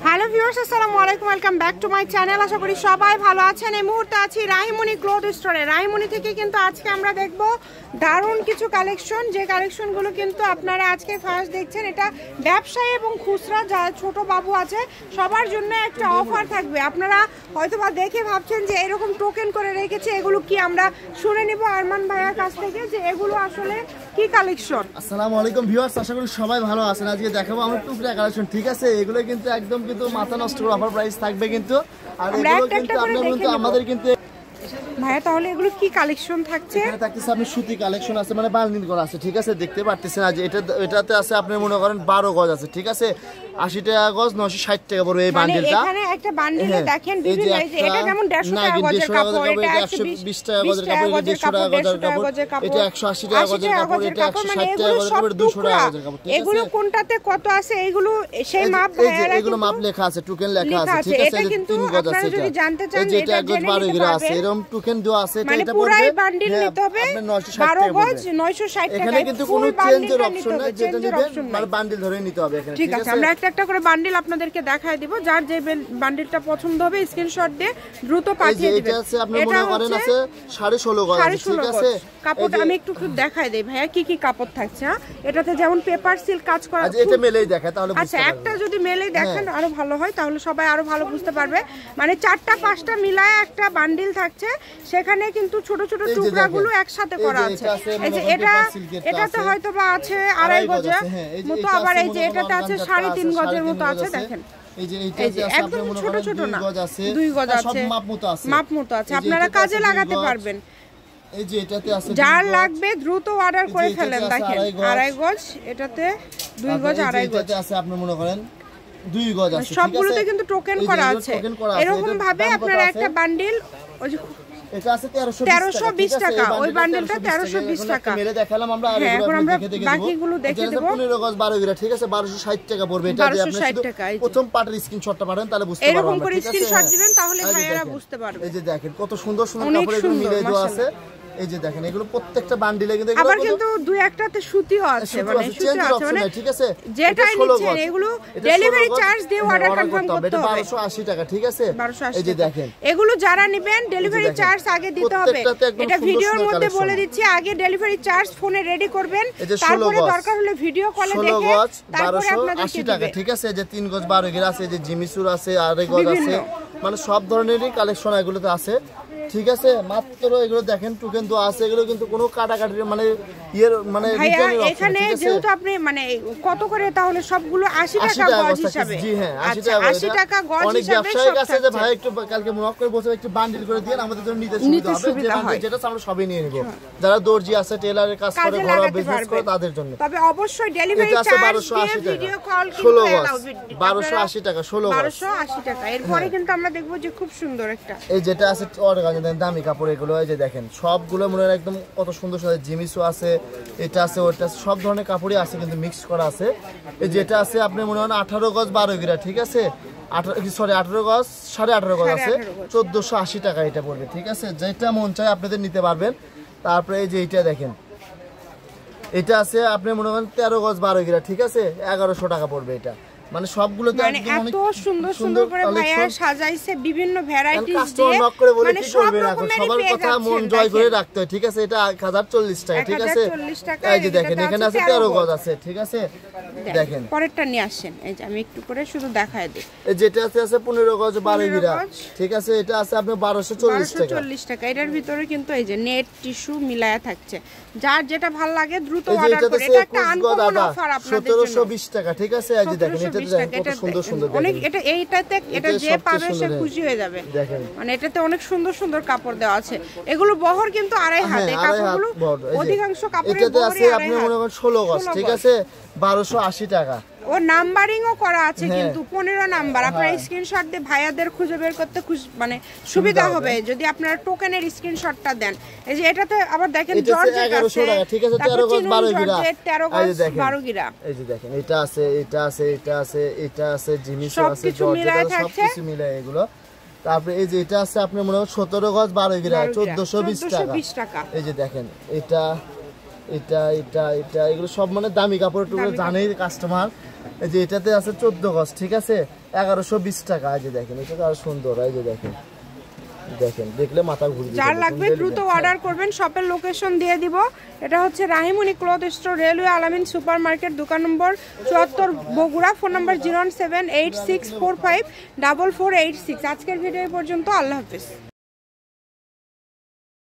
Hello viewers, আসসালামু আলাইকুম, welcome back to my channel. আশা করি সবাই ভালো আছেন। এই মুহূর্তে আছি রাহিমনি ক্লথ স্টোরে। রাহিমনি থেকে কিন্তু আজকে আমরা দেখব দারুণ কিছু কালেকশন, যে কালেকশনগুলো কিন্তু আপনারা আজকে ফার্স্ট দেখছেন। এটা ব্যবসায়ী এবং খুচরা যারা ছোট বাবু আছে সবার জন্য একটা অফার থাকবে। আপনারা হয়তোবা দেখে ভাবছেন যে এরকম টোকেন করে রেখেছে, এগুলো কি? আমরা শুনে নিব আরমান ভাইয়ার কাছ থেকে যে এগুলো আসলে কি কালেকশন। আসসালামু আলাইকুম ভিউয়ার্স, আশা করি সবাই ভালো আছেন। আজকে দেখাবো আমরা টুকরা কালেকশন, ঠিক আছে? এগুলো কিন্তু একদম কিন্তু মাথা নষ্ট করে অফার প্রাইস থাকবে কিন্তু। আর এগুলো কিন্তু আপনারা কিন্তু আমাদের কিন্তু ভাইয়া, তাহলে এগুলো কি কালেকশন থাকছে? এখানে থাকতেছে আপনি সুতি কালেকশন আছে, মানে বান্ডিল করা আছে, ঠিক আছে? দেখতে পারতেছেন আজ এটাতে আছে আপনি মনে করেন 12 গজ আছে, ঠিক আছে? 80 টাকা গজ, 960 টাকা পড়বে এই বান্ডিলটা। এখানে একটা বান্ডিলে দেখেন বিভিন্ন, এটা যেমন 150 টাকা গজের কাপড়, এটা 120 টাকা গজের কাপড়, 150 টাকা গজের কাপড়, এটা 180 টাকা গজের কাপড়, এটা 160 টাকা গজের কাপড়, 200 টাকা গজের কাপড়, ঠিক আছে? এগুলো কোনটাতে কত আছে এগুলো সেই মাপ ভাইয়ারা এগুলো মাপ লেখা আছে, টোকেন লেখা আছে, ঠিক আছে? এটা কিন্তু 3 গজ আছে, আপনারা যদি জানতে চান এই যে এটা 1 গজ 12 গিরা আছে, এরকম টোকেন দেওয়া আছে। মানে পুরাই বান্ডিল নিতে হবে 12 গজ 960 টাকা। এখানে কিন্তু কোনো চেঞ্জের অপশন নাই, যেটা নেবেন মানে বান্ডিল ধরে নিতে হবে এখানে, ঠিক আছে? আমরা একটা করে বান্ডিল আপনাদেরকে দেখায় দিব। যার যে বান্ডিলটা পছন্দ হবে স্ক্রিনশট দিয়ে দ্রুত পাঠিয়ে দিবেন। এটা আছে আপনি মনে করেন আছে 16.5 গজ, ঠিক আছে? কাপড়টা আমি একটু দেখায় দেই ভাইয়া কি কি কাপড় থাকছে। এটাতে যেমন পেপার সিল্ক কাজ করা আছে, এটা মেলেই দেখায় তাহলে বুঝতে পারবেন। আচ্ছা, একটা যদি মেলেই দেখেন আরো ভালো হয়, তাহলে সবাই আরো ভালো বুঝতে পারবে। মানে 4টা 5টা মিলায় একটা বান্ডিল থাকছে, সেখানে কিন্তু ছোট ছোট টুকরাগুলো একসাথে করা আছে। এই যে এটাতে হয়তো বা আছে 2.5 গজের মতো, আবার এই যে এটাতে আছে 3.5 গজের মতো আছে। দেখেন এই যে এইটাতে আছে আপনি মনে করেন 2 গজ আছে, 2 গজ আছে, মাপ মতো আছে, আপনারা কাজে লাগাতে পারবেন। এই যে এটাতে আছে যার লাগবে দ্রুত অর্ডার করে ফেলেন। দেখেন 2.5 গজ, এটাতে 2 গজ 2.5 গজ আছে, আপনি মনে করেন 2 গজ আছে, সবগুলোতে কিন্তু টোকেন করা আছে। এরকম ভাবে আপনারা একটা বান্ডিল, ওই যে এটা আছে 1320 টাকা, ওই বান্ডেলটা 1320 টাকা মেরে দেখালাম আমরা। আর এখন আমরা বাকিগুলো দেখে দেব। 15 গজ 12 গিরা, ঠিক আছে? 1260 টাকা পড়বে। এটা দিয়ে আপনি প্রথম পার্টের স্ক্রিনশটটা পাঠান, তাহলে বুঝতে পারবেন। এরকম করে স্ক্রিনশট দিবেন, তাহলে ভাইয়ারা বুঝতে পারবে। এই যে দেখেন কত সুন্দর সুন্দর কাপড় এগুলো মিলে দেওয়া আছে। এই যে দেখেন এগুলো প্রত্যেকটা বান্ডিলে কিন্তু আবার কিন্তু দুই একটাতে সুতিও আছে, মানে সুতি আছে, মানে ঠিক আছে? যেটাই নিচ্ছেন এগুলো ডেলিভারি চার্জ দিয়ে অর্ডার কনফার্ম করতে হবে। 1280 টাকা, ঠিক আছে? এই যে দেখেন এগুলো যারা নেবেন ডেলিভারি চার্জ আগে দিতে হবে। এটা ভিডিওর মধ্যে বলে দিচ্ছি, আগে ডেলিভারি চার্জ ফোনে রেডি করবেন, তারপরে দরকার হলে ভিডিও কলে দেখে তারপরে আপনাদেরকে টাকা, ঠিক আছে? যে 3 গজ 12 গিরা আছে, যে জিমিসুর আছে, 2.5 গজ আছে, মানে সব ধরনেরই কালেকশন এগুলোতে আছে, ঠিক আছে? মাত্র এগুলো দেখেন টোকেন তো আছে, এগুলো কিন্তু কোনো কাটাকাটির মানে ইয়ের মানে রিটার্নের অপশন, এখানে যেহেতু আপনি মানে কত করে তাহলে সবগুলো 80 টাকা গজ হিসাবে। জি হ্যাঁ, 80 টাকা গজ হিসাবে। অনেক ব্যবসায়ী আছে যে ভাই একটু কালকে মনে করে বলছে একটু বান্ডিল করে দিন, আমাদের জন্য নিতে সুবিধা হবে, যে বান্ডিল যেটা আমরা সবই নিয়ে নিব। যারা দর্জি আছে, টেলারের কাজ করে, ঘরোয়া বিজনেস করে, তাদের জন্য। তবে অবশ্যই ডেলিভারি চার্জ দিয়ে ভিডিও কল কিন্তু 1280 টাকা, 1280 টাকা। এরপরে কিন্তু আমরা দেখব যে খুব সুন্দর একটা, এই যেটা আছে অর্গানজা দামি কাপড় এগুলো। এই যে দেখেন সবগুলো মনে হয় একদম কত সুন্দর সুন্দর, জিমিসও আছে, এটা আছে, ওটা আছে, সব ধরনের কাপড়ই আছে কিন্তু মিক্স করা আছে। এই যেটা আছে আপনি মনে হয় 18 গজ 12 গিরা, ঠিক আছে? 18 গজ 18.5 গজ আছে, 1480 টাকা এটা পড়বে, ঠিক আছে? যেটা মন চায় আপনাদের নিতে পারবেন। তারপরে এই যে এটা দেখেন, এটা আছে আপনি মনে করেন 13 গজ 12 গিরা, ঠিক আছে? 1100 টাকা পড়বে এটা। মানে সবগুলোতে মানে এত সুন্দর সুন্দর করে ভাইয়া সাজাইছে বিভিন্ন ভ্যারাইটিস দিয়ে, মানে সব রকমের সবার কথা মন জয় করে রাখতে হয়, ঠিক আছে? এটা 1040 টাকা, ঠিক আছে? এই যে দেখেন এখানে আছে 13 গজ আছে, ঠিক আছে? দেখেন পরেরটা নিয়ে আসেন, এই যে আমি একটু করে শুধু দেখায় দিই। এই যেটা আছে 15 গজ 12 গিরা, ঠিক আছে? এটা আছে আপনি 1240 টাকা। এটার ভিতরে কিন্তু এই যে নেট টিস্যু মিলায়া থাকছে, যার যেটা ভালো লাগে দ্রুত অর্ডার করে। এটা একটা আনকমন অফার আপনাদের জন্য, 1720 টাকা, ঠিক আছে? এই যে দেখেন এটা দেখেন কত সুন্দর সুন্দর, অনেক এটা এইটাতে এটা যে পাবে সে খুশি হয়ে যাবে। দেখেন মানে এটাতে অনেক সুন্দর সুন্দর কাপড় দেওয়া আছে। এগুলো বহর কিন্তু 2.5 হাত, এই কাপড়গুলো অধিকাংশ কাপড়ের এটাতে আছে আপনি মনে করেন 16 গজ, ঠিক আছে? 1280 টাকা। ও নাম্বারিংও করা আছে কিন্তু 15 নাম্বার। আপনারা স্ক্রিনশট দিয়ে ভাইয়াদের খুঁজে বের করতে মানে সুবিধা হবে যদি আপনারা টোকেনের স্ক্রিনশটটা দেন। এই যে এটাতে আবার দেখেন জর্জেট আছে, 1100 টাকা, ঠিক আছে? 13 গজ 12 গিরা, 13 গজ 12 গিরা। এই যে দেখেন এটা আছে, এটা আছে, এটা আছে, এটা আছে, জিমিসও আছে, জর্জেট আছে, সবকিছু মিলায় এগুলো। তারপরে এই যে এটা আছে আপনি মনে হয় 17 গজ 12 গিরা, 1420 টাকা। এই যে দেখেন এটা এটা এটা এটা এগুলো সব মানে দামি কাপড়, একটু জানেই কাস্টমার। এই যে এটাতে আছে 14 গজ, ঠিক আছে, 1120 টাকা। এই যে দেখেন এটা তো আর সুন্দর, এই যে দেখেন দেখেন দেখলে মাথা ঘুরে যাবে। যার লাগবে দ্রুত অর্ডার করবেন, শপের লোকেশন দিয়ে দিব। এটা হচ্ছে রাহিমনি ক্লথ স্টোর, রেলওয়ে আলামিন সুপার মার্কেট, দোকান নম্বর 74, বগুড়া। ফোন নম্বর 01786454486। আজকের ভিডিও পর্যন্ত, আল্লাহ হাফেজ।